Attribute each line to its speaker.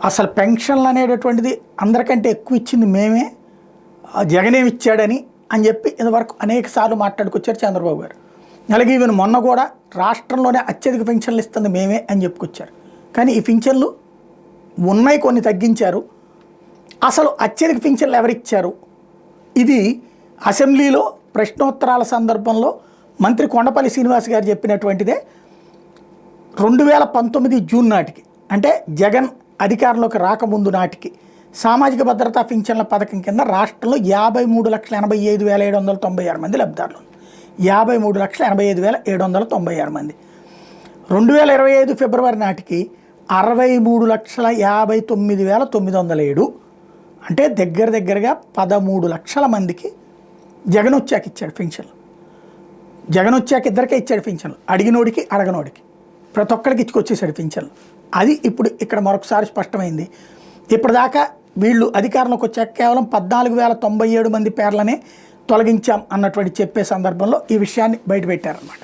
Speaker 1: అసలు పెన్షన్లు అనేటటువంటిది అందరికంటే ఎక్కువ ఇచ్చింది మేమే, జగనేమి ఇచ్చాడని అని చెప్పి ఇంతవరకు అనేక సార్లు మాట్లాడుకొచ్చారు చంద్రబాబు గారు. అలాగే ఈవెన్ మొన్న కూడా రాష్ట్రంలోనే అత్యధిక పెన్షన్లు ఇస్తుంది మేమే అని చెప్పుకొచ్చారు. కానీ ఈ పింఛన్లు ఉన్నాయి, కొన్ని తగ్గించారు. అసలు అత్యధిక పింఛన్లు ఎవరిచ్చారు? ఇది అసెంబ్లీలో ప్రశ్నోత్తరాల సందర్భంలో మంత్రి కొండపల్లి శ్రీనివాస్ గారు చెప్పినటువంటిదే. 2019 జూన్ నాటికి, అంటే జగన్ అధికారంలోకి రాకముందు నాటికి సామాజిక భద్రతా పింఛన్ల పథకం కింద రాష్ట్రంలో 53,85,796 మంది లబ్ధిదారులు. 53,85,796 మంది. 2025 ఫిబ్రవరి నాటికి 63,59,907, అంటే దగ్గరగా 13 లక్షల మందికి జగన్ వచ్చాక ఇచ్చాడు పెన్షన్లు. జగన్ వచ్చాక ఇద్దరికే ఇచ్చాడు పెన్షన్లు, అడిగినోడికి అడగనోడికి ప్రతి ఒక్కరికి ఇచ్చుకొచ్చేసాడు పెన్షన్లు. అది ఇప్పుడు ఇక్కడ మరొకసారి స్పష్టమైంది. ఇప్పటిదాకా వీళ్ళు అధికారంలోకి వచ్చాక కేవలం 14,097 మంది పేర్లనే తొలగించాం అన్నటువంటి చెప్పే సందర్భంలో ఈ విషయాన్ని బయటపెట్టారన్నమాట.